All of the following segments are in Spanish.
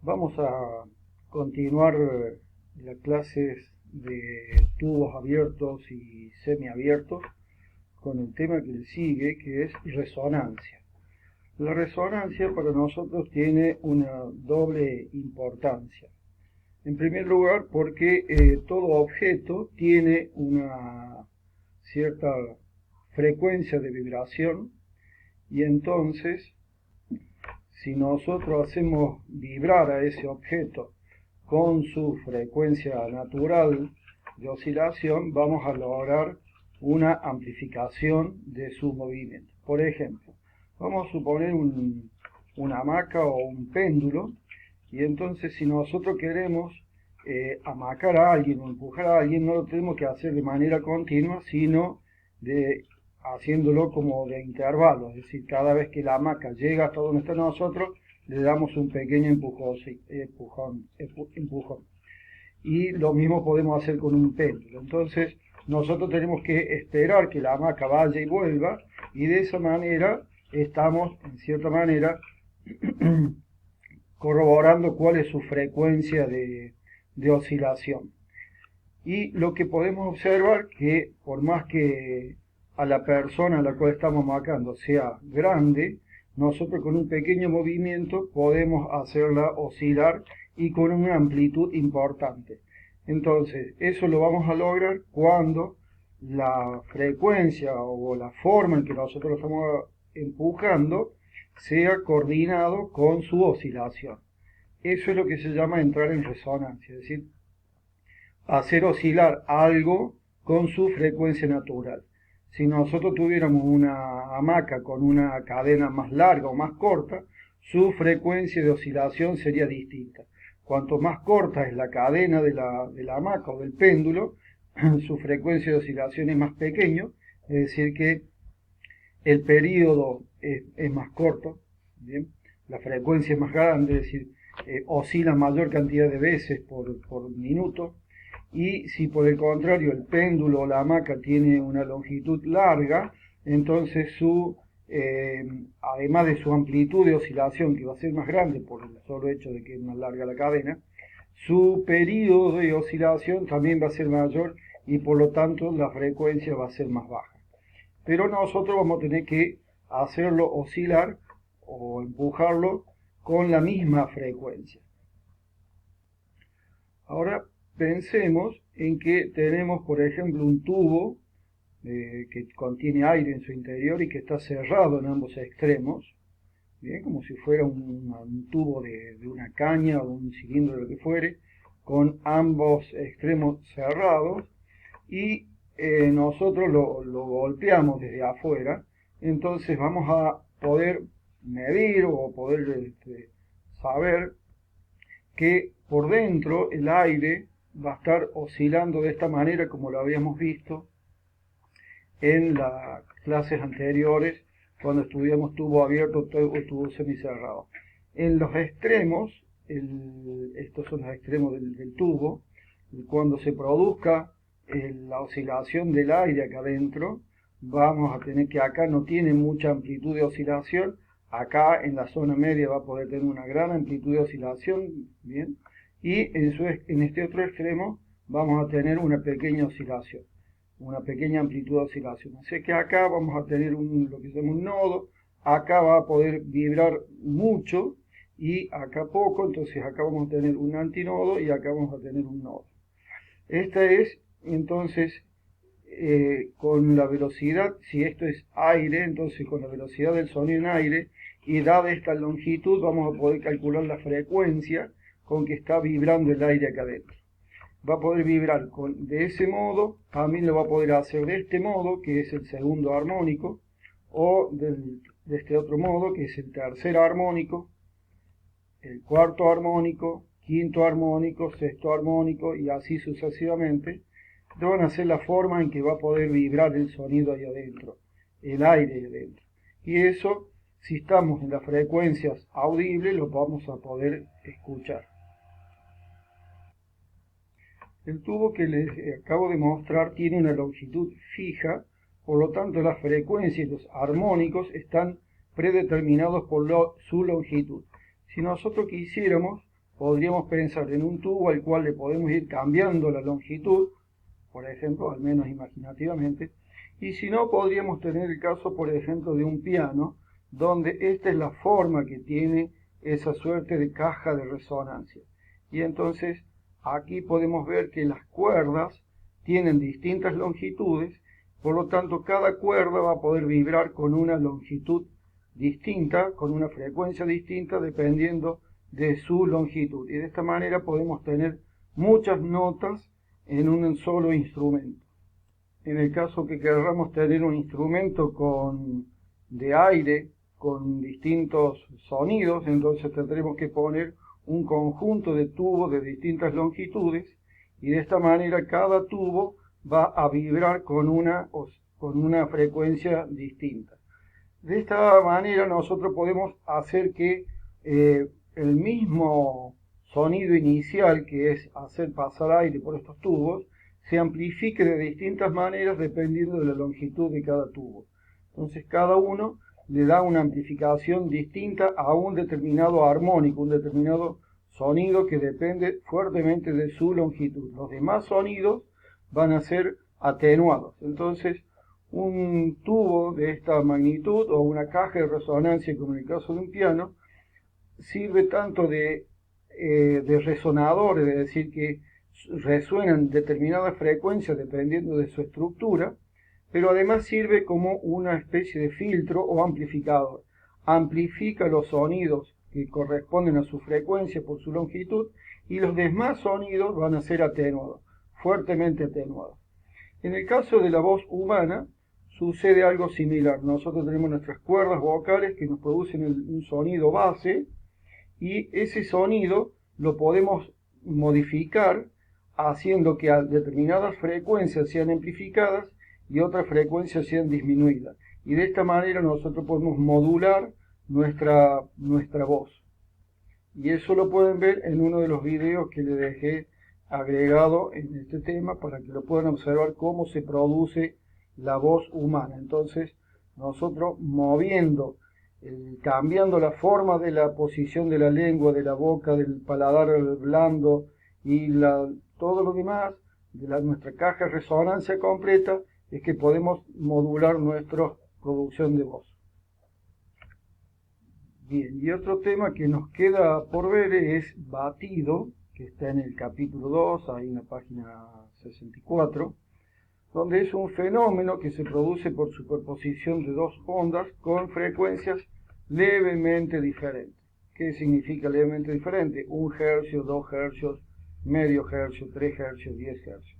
Vamos a continuar las clases de tubos abiertos y semiabiertos con el tema que le sigue, que es resonancia. La resonancia para nosotros tiene una doble importancia. En primer lugar, porque todo objeto tiene una cierta frecuencia de vibración y entonces si nosotros hacemos vibrar a ese objeto con su frecuencia natural de oscilación, vamos a lograr una amplificación de su movimiento. Por ejemplo, vamos a suponer una hamaca o un péndulo, y entonces si nosotros queremos hamacar a alguien o empujar a alguien, no lo tenemos que hacer de manera continua, sino haciéndolo como de intervalo, es decir, cada vez que la hamaca llega hasta donde está nosotros, le damos un pequeño empujón. Y lo mismo podemos hacer con un péndulo. Entonces, nosotros tenemos que esperar que la hamaca vaya y vuelva, y de esa manera estamos, en cierta manera, corroborando cuál es su frecuencia de oscilación. Y lo que podemos observar que por más que a la persona a la cual estamos marcando sea grande, nosotros con un pequeño movimiento podemos hacerla oscilar y con una amplitud importante. Entonces, eso lo vamos a lograr cuando la frecuencia o la forma en que nosotros lo estamos empujando sea coordinado con su oscilación. Eso es lo que se llama entrar en resonancia, es decir, hacer oscilar algo con su frecuencia natural. Si nosotros tuviéramos una hamaca con una cadena más larga o más corta, su frecuencia de oscilación sería distinta. Cuanto más corta es la cadena de la hamaca o del péndulo, su frecuencia de oscilación es más pequeño, es decir que el periodo es más corto, ¿bien? La frecuencia es más grande, es decir, oscila mayor cantidad de veces por minuto. Y si por el contrario el péndulo o la hamaca tiene una longitud larga, entonces además de su amplitud de oscilación, que va a ser más grande por el solo hecho de que es más larga la cadena, su periodo de oscilación también va a ser mayor y por lo tanto la frecuencia va a ser más baja. Pero nosotros vamos a tener que hacerlo oscilar o empujarlo con la misma frecuencia. Ahora pensemos en que tenemos, por ejemplo, un tubo que contiene aire en su interior y que está cerrado en ambos extremos, bien, como si fuera un tubo de una caña o un cilindro, lo que fuere, con ambos extremos cerrados, y nosotros lo golpeamos desde afuera. Entonces vamos a poder medir o poder saber que por dentro el aire va a estar oscilando de esta manera, como lo habíamos visto en las clases anteriores cuando estudiamos tubo abierto o tubo semicerrado. En los extremos, estos son los extremos del tubo, cuando se produzca la oscilación del aire acá adentro, vamos a tener que acá no tiene mucha amplitud de oscilación, acá en la zona media va a poder tener una gran amplitud de oscilación, ¿bien? Y en este otro extremo vamos a tener una pequeña oscilación, una pequeña amplitud de oscilación. Así que acá vamos a tener lo que se llama un nodo, acá va a poder vibrar mucho y acá poco, entonces acá vamos a tener un antinodo y acá vamos a tener un nodo. Esta es entonces con la velocidad, si esto es aire, entonces con la velocidad del sonido en aire y dada esta longitud vamos a poder calcular la frecuencia con que está vibrando el aire acá adentro. Va a poder vibrar de ese modo, también lo va a poder hacer de este modo, que es el segundo armónico, o de este otro modo, que es el tercer armónico, el cuarto armónico, quinto armónico, sexto armónico y así sucesivamente. Van a ser la forma en que va a poder vibrar el sonido ahí adentro, el aire ahí adentro. Y eso, si estamos en las frecuencias audibles, lo vamos a poder escuchar. El tubo que les acabo de mostrar tiene una longitud fija, por lo tanto las frecuencias y los armónicos están predeterminados por su longitud. Si nosotros quisiéramos, podríamos pensar en un tubo al cual le podemos ir cambiando la longitud, por ejemplo, al menos imaginativamente, y si no, podríamos tener el caso, por ejemplo, de un piano, donde esta es la forma que tiene esa suerte de caja de resonancia. Y entonces aquí podemos ver que las cuerdas tienen distintas longitudes, por lo tanto cada cuerda va a poder vibrar con una longitud distinta, con una frecuencia distinta, dependiendo de su longitud. Y de esta manera podemos tener muchas notas en un solo instrumento. En el caso que queramos tener un instrumento de aire con distintos sonidos, entonces tendremos que poner un conjunto de tubos de distintas longitudes, y de esta manera cada tubo va a vibrar con una frecuencia distinta. De esta manera nosotros podemos hacer que el mismo sonido inicial, que es hacer pasar aire por estos tubos, se amplifique de distintas maneras dependiendo de la longitud de cada tubo. Entonces cada uno le da una amplificación distinta a un determinado armónico, un determinado sonido que depende fuertemente de su longitud. Los demás sonidos van a ser atenuados. Entonces un tubo de esta magnitud o una caja de resonancia, como en el caso de un piano, sirve tanto de resonador, es decir, que resuenan determinadas frecuencias dependiendo de su estructura, pero además sirve como una especie de filtro o amplificador. Amplifica los sonidos que corresponden a su frecuencia por su longitud, y los demás sonidos van a ser atenuados, fuertemente atenuados. En el caso de la voz humana sucede algo similar. Nosotros tenemos nuestras cuerdas vocales que nos producen un sonido base, y ese sonido lo podemos modificar haciendo que a determinadas frecuencias sean amplificadas y otras frecuencias sean disminuidas. Y de esta manera nosotros podemos modular nuestra voz. Y eso lo pueden ver en uno de los videos que les dejé agregado en este tema, para que lo puedan observar cómo se produce la voz humana. Entonces nosotros cambiando la forma de la posición de la lengua, de la boca, del paladar blando y todo lo demás de nuestra caja de resonancia completa, es que podemos modular nuestra producción de voz. Bien, y otro tema que nos queda por ver es batido, que está en el capítulo 2, ahí en la página 64, donde es un fenómeno que se produce por superposición de dos ondas con frecuencias levemente diferentes. ¿Qué significa levemente diferente? 1 hercio, 2 hercios, medio hercio, 3 hercios, 10 hercios.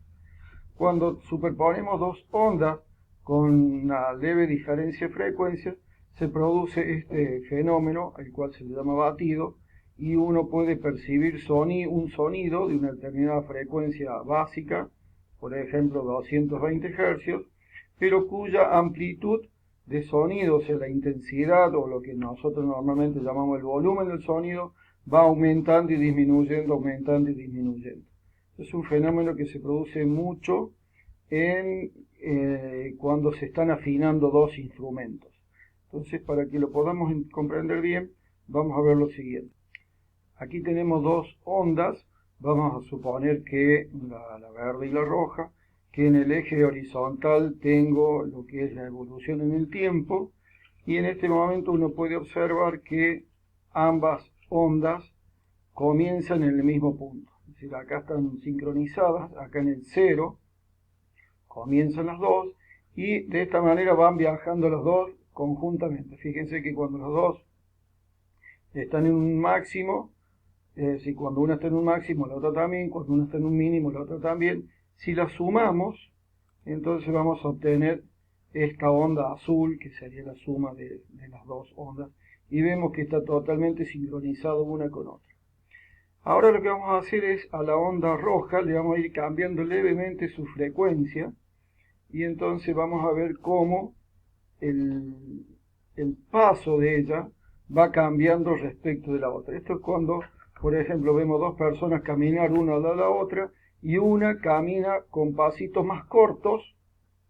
Cuando superponemos dos ondas con una leve diferencia de frecuencia, se produce este fenómeno, el cual se le llama batido, y uno puede percibir un sonido de una determinada frecuencia básica, por ejemplo 220 hercios, pero cuya amplitud de sonido, o sea, la intensidad o lo que nosotros normalmente llamamos el volumen del sonido, va aumentando y disminuyendo, aumentando y disminuyendo. Es un fenómeno que se produce mucho cuando se están afinando dos instrumentos. Entonces, para que lo podamos comprender bien, vamos a ver lo siguiente. Aquí tenemos dos ondas. Vamos a suponer que la verde y la roja, que en el eje horizontal tengo lo que es la evolución en el tiempo, y en este momento uno puede observar que ambas ondas comienzan en el mismo punto. Es decir, acá están sincronizadas, acá en el 0 comienzan las dos, y de esta manera van viajando las dos conjuntamente. Fíjense que cuando los dos están en un máximo, es decir, cuando una está en un máximo, la otra también; cuando una está en un mínimo, la otra también. Si las sumamos, entonces vamos a obtener esta onda azul, que sería la suma de las dos ondas, y vemos que está totalmente sincronizado una con otra. Ahora lo que vamos a hacer es, a la onda roja le vamos a ir cambiando levemente su frecuencia, y entonces vamos a ver cómo el paso de ella va cambiando respecto de la otra. Esto es cuando, por ejemplo, vemos dos personas caminar una a la otra, y una camina con pasitos más cortos,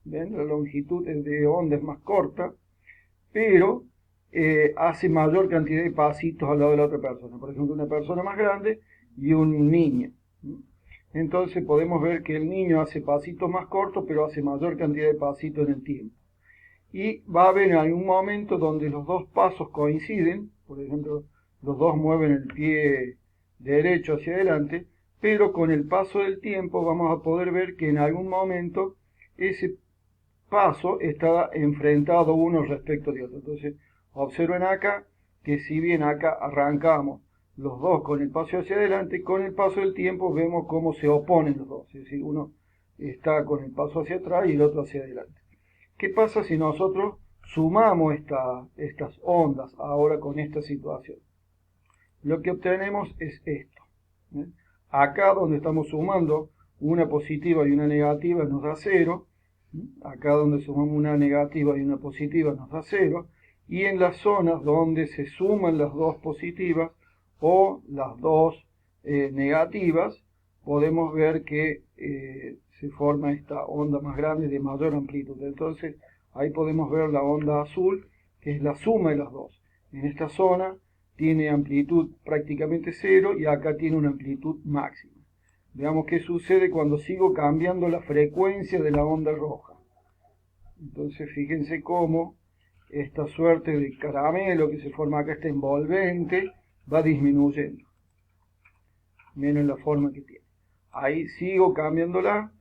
¿ven? La longitud de onda es más corta, pero hace mayor cantidad de pasitos al lado de la otra persona. Por ejemplo, una persona más grande y un niño. Entonces podemos ver que el niño hace pasitos más cortos, pero hace mayor cantidad de pasitos en el tiempo. Y va a haber algún momento donde los dos pasos coinciden, por ejemplo, los dos mueven el pie derecho hacia adelante, pero con el paso del tiempo vamos a poder ver que en algún momento ese paso está enfrentado uno respecto de otro. Entonces, observen acá que si bien acá arrancamos los dos con el paso hacia adelante, con el paso del tiempo vemos cómo se oponen los dos. Es decir, uno está con el paso hacia atrás y el otro hacia adelante. ¿Qué pasa si nosotros sumamos estas ondas ahora con esta situación? Lo que obtenemos es esto. Acá donde estamos sumando una positiva y una negativa nos da 0. Acá donde sumamos una negativa y una positiva nos da 0. Y en las zonas donde se suman las dos positivas o las dos negativas, podemos ver que se forma esta onda más grande de mayor amplitud. Entonces ahí podemos ver la onda azul, que es la suma de las dos. En esta zona tiene amplitud prácticamente 0 y acá tiene una amplitud máxima. Veamos qué sucede cuando sigo cambiando la frecuencia de la onda roja. Entonces fíjense cómo esta suerte de caramelo que se forma acá, este envolvente, va disminuyendo. Miren la forma que tiene. Ahí sigo cambiándola.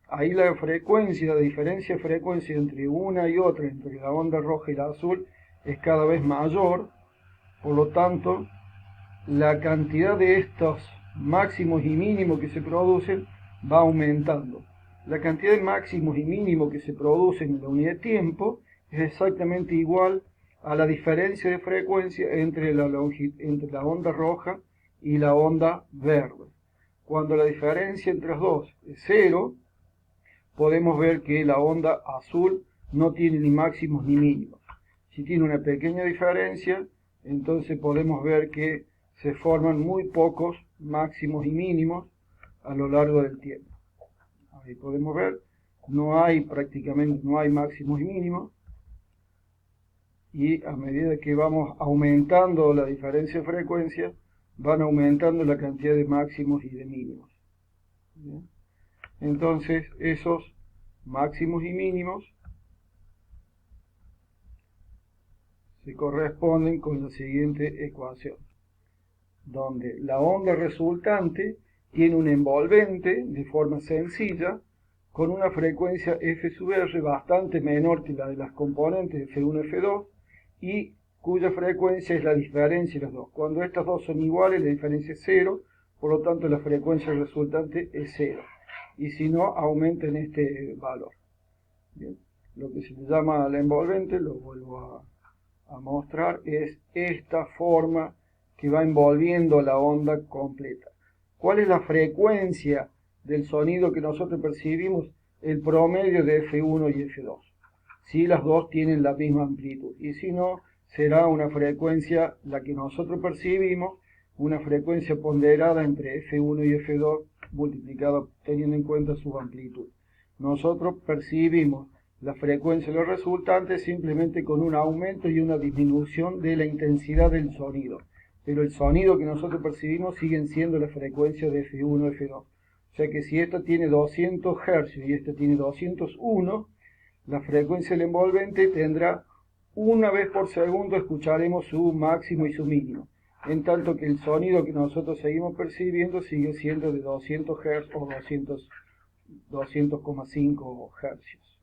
Ahí la frecuencia, la diferencia de frecuencia entre una y otra, entre la onda roja y la azul, es cada vez mayor. Por lo tanto, la cantidad de estos máximos y mínimos que se producen va aumentando. La cantidad de máximos y mínimos que se producen en la unidad de tiempo es exactamente igual a la diferencia de frecuencia entre la onda roja y la onda verde. Cuando la diferencia entre las dos es 0, podemos ver que la onda azul no tiene ni máximos ni mínimos. Si tiene una pequeña diferencia, entonces podemos ver que se forman muy pocos máximos y mínimos a lo largo del tiempo. Ahí podemos ver, prácticamente no hay máximos y mínimos. Y a medida que vamos aumentando la diferencia de frecuencia, van aumentando la cantidad de máximos y de mínimos. ¿Bien? Entonces, esos máximos y mínimos se corresponden con la siguiente ecuación, donde la onda resultante tiene un envolvente de forma sencilla con una frecuencia f sub r bastante menor que la de las componentes f1 y f2 y cuya frecuencia es la diferencia de las dos. Cuando estas dos son iguales, la diferencia es 0, por lo tanto la frecuencia resultante es 0. Y si no, aumenta en este valor. Bien. Lo que se le llama la envolvente, lo vuelvo a mostrar, es esta forma que va envolviendo la onda completa. ¿Cuál es la frecuencia del sonido que nosotros percibimos? El promedio de F1 y F2. Si las dos tienen la misma amplitud. Y si no, será una frecuencia, la que nosotros percibimos, una frecuencia ponderada entre F1 y F2 multiplicada teniendo en cuenta su amplitud. Nosotros percibimos la frecuencia de los resultantes simplemente con un aumento y una disminución de la intensidad del sonido. Pero el sonido que nosotros percibimos siguen siendo la frecuencia de F1 y F2. O sea que si esta tiene 200 Hz y esta tiene 201, la frecuencia del envolvente tendrá una vez por segundo, escucharemos su máximo y su mínimo. En tanto que el sonido que nosotros seguimos percibiendo sigue siendo de 200 Hz o 200,5 Hz.